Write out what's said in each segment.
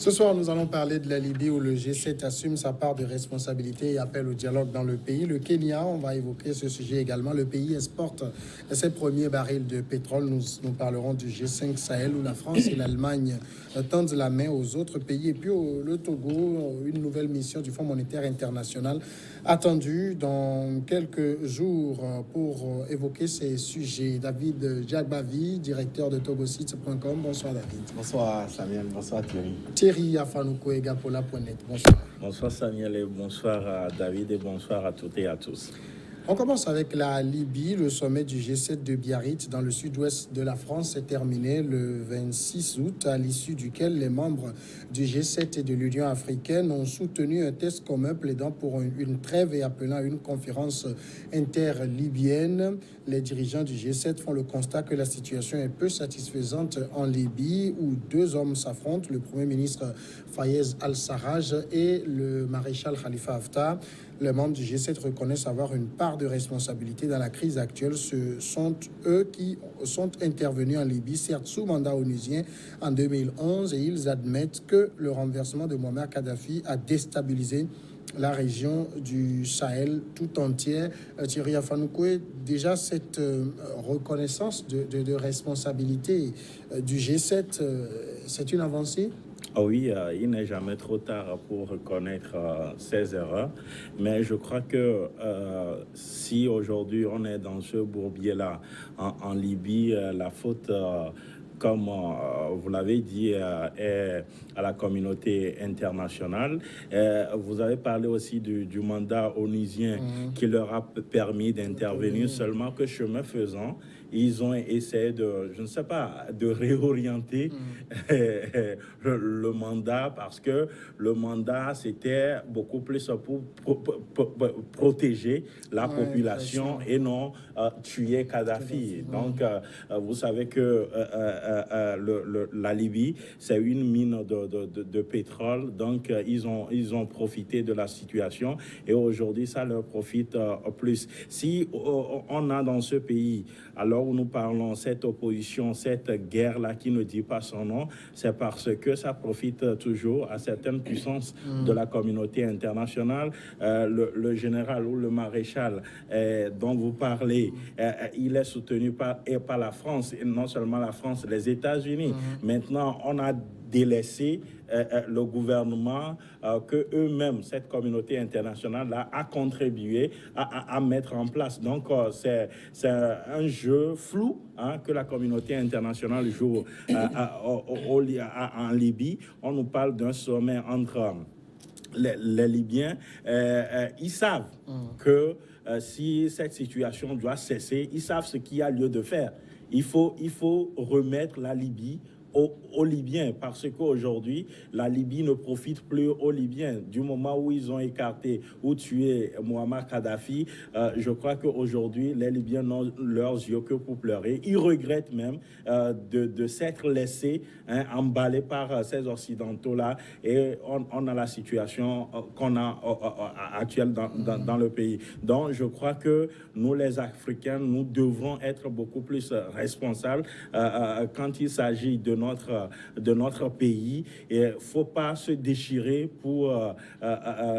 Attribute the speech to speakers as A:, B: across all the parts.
A: Ce soir, nous allons parler de la Libye où le G7 assume sa part de responsabilité et appelle au dialogue dans le pays. Le Kenya, on va évoquer ce sujet également. Le pays exporte ses premiers barils de pétrole. Nous parlerons du G5 Sahel où la France et l'Allemagne tendent la main aux autres pays. Et puis le Togo, une nouvelle mission du Fonds monétaire international attendue dans quelques jours pour évoquer ces sujets. David Djagbavi, directeur de togosite.com. Bonsoir David.
B: Bonsoir Samuel, bonsoir Thierry.
A: Thierry Afanouko et Gapola.net. Bonsoir.
C: Bonsoir Samuel et bonsoir à David et bonsoir à toutes et à tous.
A: On commence avec la Libye. Le sommet du G7 de Biarritz dans le sud-ouest de la France s'est terminé le 26 août, à l'issue duquel les membres du G7 et de l'Union africaine ont soutenu un texte commun plaidant pour une trêve et appelant à une conférence inter-libyenne. Les dirigeants du G7 font le constat que la situation est peu satisfaisante en Libye, où deux hommes s'affrontent, le Premier ministre Fayez al-Sarraj et le maréchal Khalifa Haftar. Les membres du G7 reconnaissent avoir une part de responsabilité dans la crise actuelle. Ce sont eux qui sont intervenus en Libye, certes sous mandat onusien en 2011, et ils admettent que le renversement de Muammar Kadhafi a déstabilisé la région du Sahel tout entière. Thierry Afanouko, déjà cette reconnaissance de responsabilité du G7, c'est une avancée?
C: Oh oui, il n'est jamais trop tard pour reconnaître ses erreurs, mais je crois que si aujourd'hui on est dans ce bourbier-là en Libye, la faute... comme vous l'avez dit, est à la communauté internationale. Vous avez parlé aussi du mandat onusien qui leur a permis d'intervenir, seulement que chemin faisant, ils ont essayé de, je ne sais pas, de réorienter le mandat, parce que le mandat, c'était beaucoup plus pour protéger la population et non tuer Kadhafi. Donc, vous savez que la Libye, c'est une mine de pétrole. Donc, ils ont profité de la situation et aujourd'hui, ça leur profite plus. Si on a dans ce pays, alors où nous parlons cette opposition, cette guerre-là qui ne dit pas son nom, c'est parce que ça profite toujours à certaines puissances de la communauté internationale. Le général ou le maréchal dont vous parlez, il est soutenu par la France, et non seulement la France, les États-Unis. Maintenant, on a délaissé le gouvernement que eux-mêmes, cette communauté internationale-là, a contribué à mettre en place. Donc, c'est un jeu flou que la communauté internationale joue en Libye. On nous parle d'un sommet entre les Libyens. Ils savent que si cette situation doit cesser, ils savent ce qu'il y a lieu de faire. Il faut remettre la Libye aux Libyens, parce qu'aujourd'hui, la Libye ne profite plus aux Libyens. Du moment où ils ont écarté ou tué Muammar Kadhafi, je crois qu'aujourd'hui, les Libyens n'ont leurs yeux que pour pleurer. Ils regrettent même de s'être laissés emballer par ces Occidentaux-là, et on a la situation qu'on a actuelle dans le pays. Donc, je crois que nous, les Africains, nous devrons être beaucoup plus responsables quand il s'agit de notre pays. Il ne faut pas se déchirer pour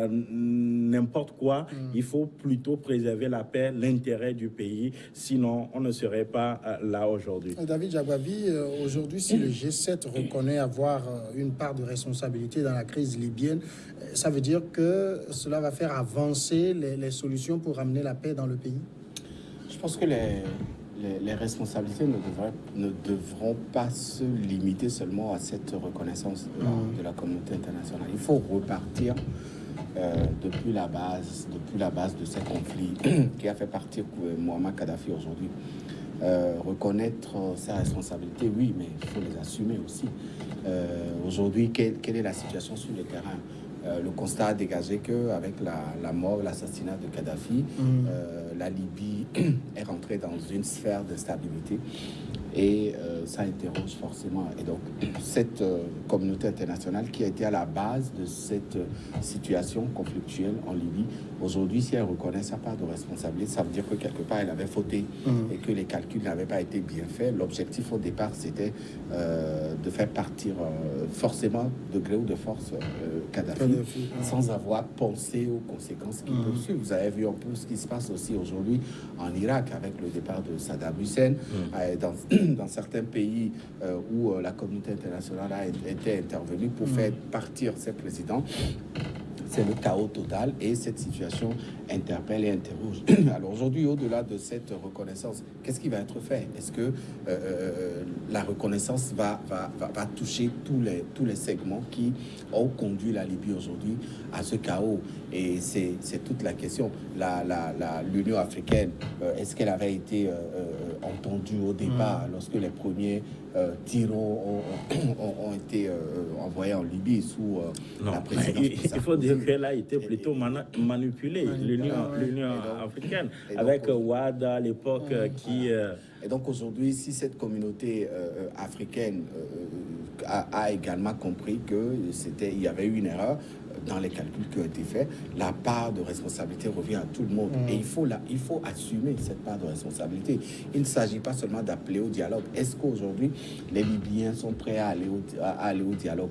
C: n'importe quoi. Il faut plutôt préserver la paix, l'intérêt du pays. Sinon, on ne serait pas là aujourd'hui.
A: David Djagbavi, aujourd'hui, si le G7 reconnaît avoir une part de responsabilité dans la crise libyenne, ça veut dire que cela va faire avancer les solutions pour ramener la paix dans le pays?
B: Je pense que les responsabilités ne devront pas se limiter seulement à cette reconnaissance de la communauté internationale. Il faut repartir depuis la base de ce conflit qui a fait partir Muammar Kadhafi aujourd'hui. Reconnaître ses responsabilités, oui, mais il faut les assumer aussi. Aujourd'hui, quelle est la situation sur le terrain? Le constat a dégagé qu'avec la mort, l'assassinat de Kadhafi, la Libye est rentrée dans une sphère de stabilité. Et ça interroge forcément. Et donc, cette communauté internationale qui a été à la base de cette situation conflictuelle en Libye, aujourd'hui, si elle reconnaît sa part de responsabilité, ça veut dire que quelque part, elle avait fauté et que les calculs n'avaient pas été bien faits. L'objectif au départ, c'était de faire partir forcément, de gré ou de force, Kadhafi, sans avoir pensé aux conséquences qui peuvent suivre. Vous avez vu un peu ce qui se passe aussi aujourd'hui en Irak avec le départ de Saddam Hussein. Dans certains pays où la communauté internationale a été intervenue pour faire partir ces présidents, c'est le chaos total et cette situation interpelle et interroge. Alors aujourd'hui, au-delà de cette reconnaissance, qu'est-ce qui va être fait? Est-ce que la reconnaissance va toucher tous les segments qui ont conduit la Libye aujourd'hui à ce chaos? Et c'est toute la question. L'Union africaine, est-ce qu'elle avait été entendue au départ lorsque les premiers tyrans ont été envoyés en Libye sous la présidence?
C: Il faut dire qu'elle a été plutôt manipulée, l'Union africaine, avec Ouada à l'époque qui...
B: Et donc aujourd'hui, si cette communauté africaine a également compris qu'il y avait eu une erreur dans les calculs qui ont été faits, la part de responsabilité revient à tout le monde. Et il faut assumer cette part de responsabilité. Il ne s'agit pas seulement d'appeler au dialogue. Est-ce qu'aujourd'hui, les Libyens sont prêts à aller au dialogue?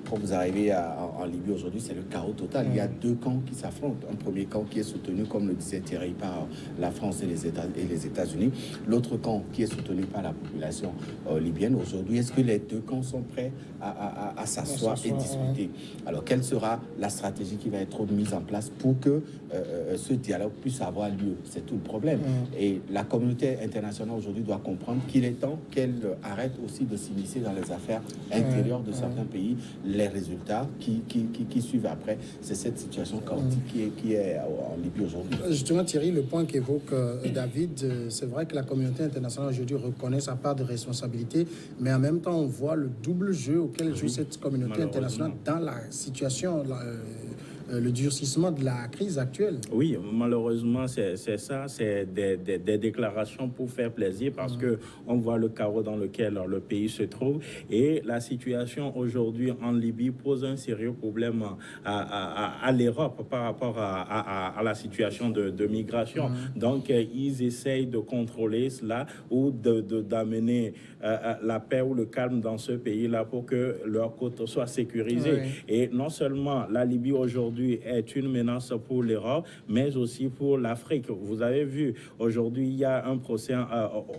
B: Quand vous arrivez en Libye aujourd'hui, c'est le chaos total. Il y a deux camps qui s'affrontent. Un premier camp qui est soutenu, comme le disait Thierry, par la France et les États-Unis. L'autre camp qui est soutenu par la population libyenne. Aujourd'hui, est-ce que les deux camps sont prêts à s'asseoir et discuter? Alors, quelle sera la stratégie qui va être mise en place pour que ce dialogue puisse avoir lieu? C'est tout le problème. Et la communauté internationale aujourd'hui doit comprendre qu'il est temps qu'elle arrête aussi de s'immiscer dans les affaires intérieures de certains pays. Les résultats qui suivent après, c'est cette situation chaotique qui est en Libye aujourd'hui.
A: Justement, Thierry, le point qu'évoque David, c'est vrai que la communauté internationale aujourd'hui reconnaît sa part de responsabilité, mais en même temps, on voit le double jeu auquel joue cette communauté internationale dans la situation, le durcissement de la crise actuelle.
C: Oui, malheureusement, c'est ça, c'est des déclarations pour faire plaisir parce que on voit le chaos dans lequel le pays se trouve et la situation aujourd'hui en Libye pose un sérieux problème à l'Europe par rapport à la situation de migration. Donc, ils essayent de contrôler cela ou d'amener la paix ou le calme dans ce pays-là pour que leur côte soit sécurisée. Et non seulement la Libye aujourd'hui est une menace pour l'Europe, mais aussi pour l'Afrique. Vous avez vu, aujourd'hui, il y a un procès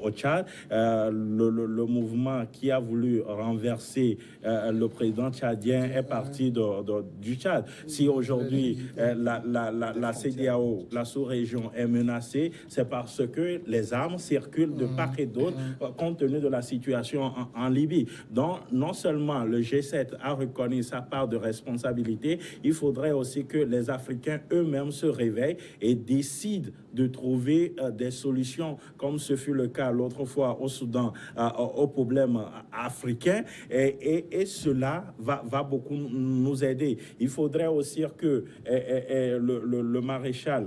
C: au Tchad. Le mouvement qui a voulu renverser le président tchadien est parti du Tchad. Si aujourd'hui, la CEDEAO, la sous-région, est menacée, c'est parce que les armes circulent de part et d'autre compte tenu de la situation en Libye. Donc, non seulement le G7 a reconnu sa part de responsabilité, il faudrait aussi que les Africains eux-mêmes se réveillent et décident de trouver des solutions, comme ce fut le cas l'autre fois au Soudan, aux problèmes africains. Et cela va beaucoup nous aider. Il faudrait aussi que le maréchal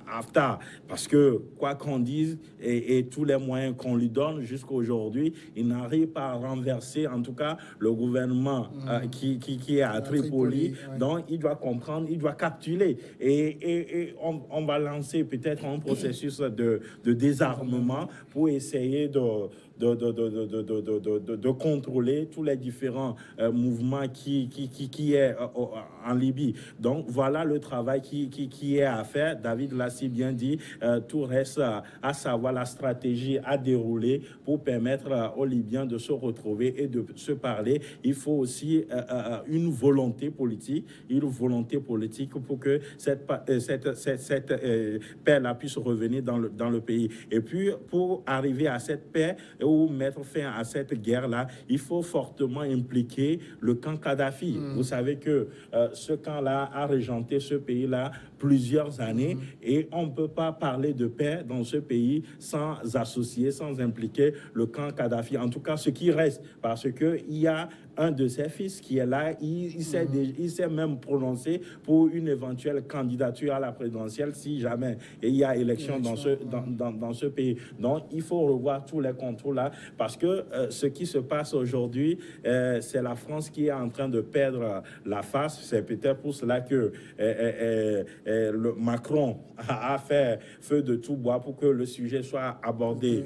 C: Haftar, parce que quoi qu'on dise et tous les moyens qu'on lui donne jusqu'à aujourd'hui, il n'arrive pas à renverser en tout cas le gouvernement qui est à Tripoli. Donc il doit comprendre, il doit capituler et on va lancer peut-être un processus de désarmement pour essayer de contrôler tous les différents mouvements qui est en Libye. Donc voilà le travail qui est à faire. David l'a si bien dit, tout reste à savoir la stratégie à dérouler pour permettre aux Libyens de se retrouver et de se parler. Il faut aussi une volonté politique pour que cette paix-là puisse revenir dans le pays. Et puis pour arriver à cette paix ou mettre fin à cette guerre-là, il faut fortement impliquer le camp Kadhafi. Vous savez que ce camp-là a régenté ce pays-là plusieurs années et on ne peut pas parler de paix dans ce pays sans associer, sans impliquer le camp Kadhafi. En tout cas, ce qui reste, parce qu'il y a un de ses fils qui est là, il s'est même prononcé pour une éventuelle candidature à la présidentielle si jamais il y a élection dans ce pays. Donc, il faut revoir tous les contours là parce que ce qui se passe aujourd'hui, c'est la France qui est en train de perdre la face. C'est peut-être pour cela que Macron a fait feu de tout bois pour que le sujet soit abordé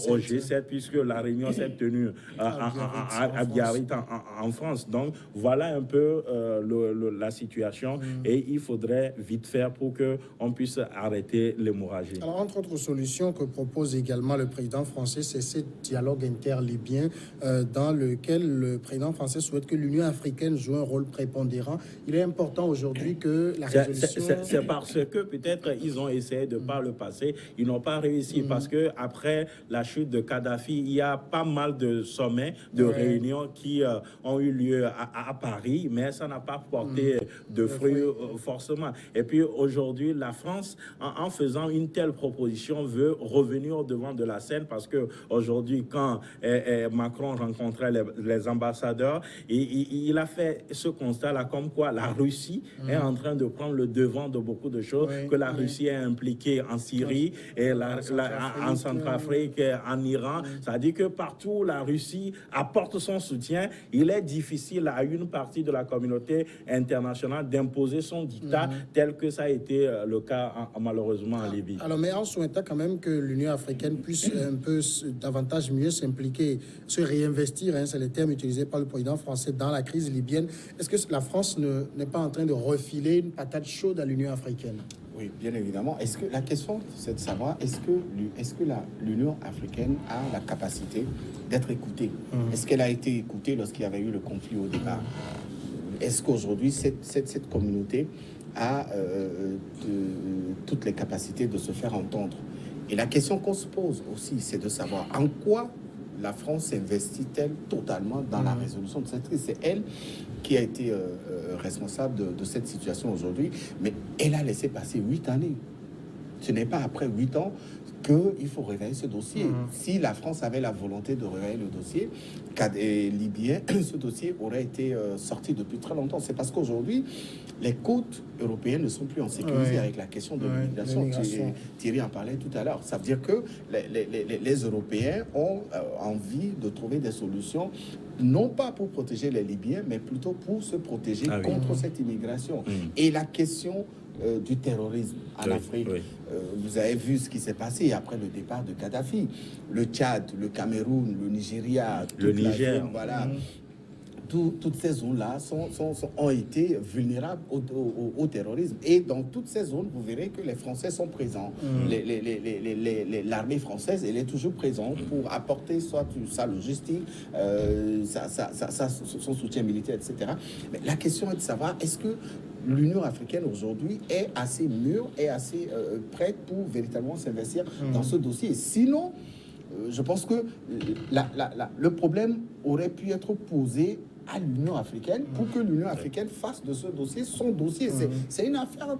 C: au G7 puisque la réunion s'est tenue à Biarritz en France. Donc, voilà un peu la situation et il faudrait vite faire pour qu'on puisse arrêter l'hémorragie.
A: Alors, entre autres solutions que propose également le président français, c'est ce dialogue inter-libyen dans lequel le président français souhaite que l'Union africaine joue un rôle prépondérant. Il est important aujourd'hui que la résolution...
C: C'est parce que peut-être ils ont essayé de par le passé, ils n'ont pas réussi parce que après la chute de Kadhafi, il y a pas mal de sommets, de réunions qui ont eu lieu à Paris, mais ça n'a pas porté de fruits forcément. Et puis aujourd'hui, la France, en faisant une telle proposition, veut revenir au devant de la scène parce que aujourd'hui, quand Macron rencontrait les ambassadeurs, il a fait ce constat-là comme quoi la Russie est en train de prendre le devant de beaucoup de choses, que la Russie est impliquée en Syrie, et en Centrafrique, en Iran. Ça dit que partout la Russie apporte son soutien. Il est difficile à une partie de la communauté internationale d'imposer son dictat tel que ça a été le cas malheureusement en Libye.
A: Alors, mais en souhaitant quand même que l'Union africaine puisse un peu davantage mieux s'impliquer, se réinvestir, c'est le terme utilisé par le président français dans la crise libyenne, est-ce que la France n'est pas en train de refiler une patate chaude à l'Union africaine?
B: Oui, bien évidemment. La question, c'est de savoir, est-ce que l'Union africaine a la capacité d'être écoutée? Est-ce qu'elle a été écoutée lorsqu'il y avait eu le conflit au départ? Est-ce qu'aujourd'hui, cette communauté a toutes les capacités de se faire entendre? Et la question qu'on se pose aussi, c'est de savoir en quoi la France s'investit-elle totalement dans la résolution de cette crise? C'est elle qui a été responsable de cette situation aujourd'hui, mais elle a laissé passer 8 années. Ce n'est pas après 8 ans qu'il faut réveiller ce dossier. Si la France avait la volonté de réveiller le dossier libyen, ce dossier aurait été sorti depuis très longtemps. C'est parce qu'aujourd'hui, les côtes européennes ne sont plus en sécurité avec la question de l'immigration. Thierry en parlait tout à l'heure. Ça veut dire que les Européens ont envie de trouver des solutions, non pas pour protéger les Libyens, mais plutôt pour se protéger contre cette immigration. Et la question du terrorisme en Afrique. Vous avez vu ce qui s'est passé après le départ de Kadhafi. Le Tchad, le Cameroun, le Nigeria,
C: le Niger.
B: Voilà. Toutes ces zones-là ont été vulnérables au terrorisme. Et dans toutes ces zones, vous verrez que les Français sont présents. L'armée française, elle est toujours présente pour apporter soit sa logistique, son soutien militaire, etc. Mais la question est de savoir, est-ce que l'Union africaine aujourd'hui est assez mûre, est assez prête pour véritablement s'investir dans ce dossier? Sinon, je pense que le problème aurait pu être posé à l'Union africaine pour que l'Union africaine fasse de ce dossier son dossier. C'est une affaire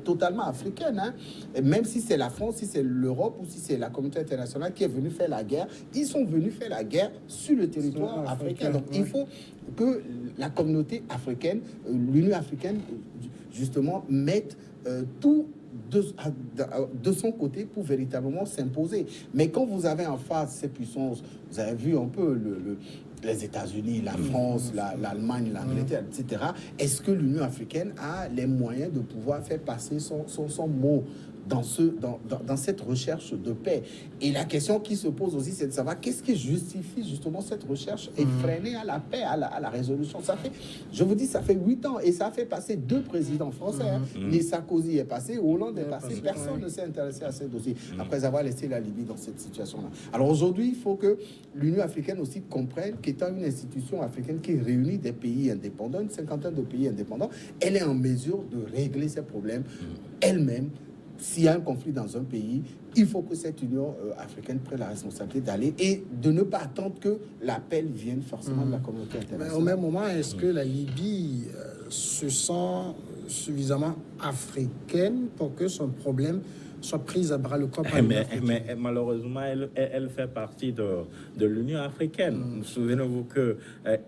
B: totalement africaine, hein. Et même si c'est la France, si c'est l'Europe ou si c'est la communauté internationale qui est venue faire la guerre, ils sont venus faire la guerre sur le territoire africain. Donc il faut que la communauté africaine, l'Union africaine, justement, mette tout de son côté pour véritablement s'imposer. Mais quand vous avez en face ces puissances, vous avez vu un peu les États-Unis, la France, l'Allemagne, l'Angleterre, etc. Est-ce que l'Union africaine a les moyens de pouvoir faire passer son mot dans cette recherche de paix? Et la question qui se pose aussi, c'est de savoir qu'est-ce qui justifie justement cette recherche effrénée à la paix, à la résolution. Je vous dis, ça fait 8 ans et ça a fait passer 2 présidents français. Ni Sarkozy est passé, Hollande est passé. Personne ne s'est intéressé à ce dossier après avoir laissé la Libye dans cette situation-là. Alors aujourd'hui, il faut que l'Union africaine aussi comprenne qu'étant une institution africaine qui réunit des pays indépendants, une cinquantaine de pays indépendants, elle est en mesure de régler ses problèmes elle-même. S'il y a un conflit dans un pays, il faut que cette Union africaine prenne la responsabilité d'aller et de ne pas attendre que l'appel vienne forcément de la communauté internationale.
A: Mais au même moment, est-ce que la Libye se sent suffisamment africaine pour que son problème soit prise à bras le corps par l'Union africaine.
C: Mais malheureusement, elle fait partie de l'Union africaine. Souvenez-vous que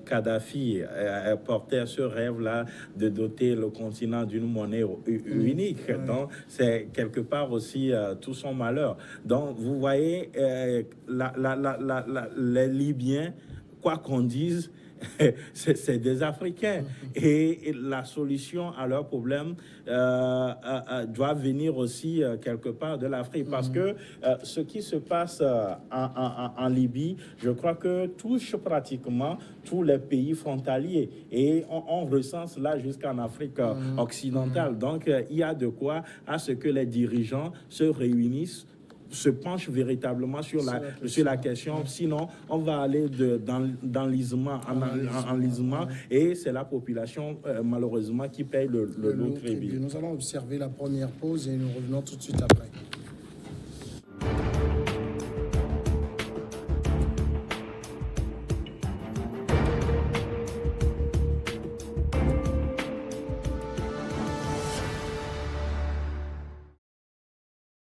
C: Kadhafi portait ce rêve-là de doter le continent d'une monnaie unique. Donc, c'est quelque part aussi tout son malheur. Donc, vous voyez, les Libyens, quoi qu'on dise, c'est des Africains. Et la solution à leurs problèmes doit venir aussi quelque part de l'Afrique. Parce que ce qui se passe en Libye, je crois que touche pratiquement tous les pays frontaliers. Et on recense là jusqu'en Afrique occidentale. Donc, il y a de quoi à ce que les dirigeants se réunissent, se penche véritablement sur la question. Sinon, on va aller dans l'isement, en lisement, et c'est la population, malheureusement, qui paye le lourd tribut.
A: Nous allons observer la première pause et nous revenons tout de suite après.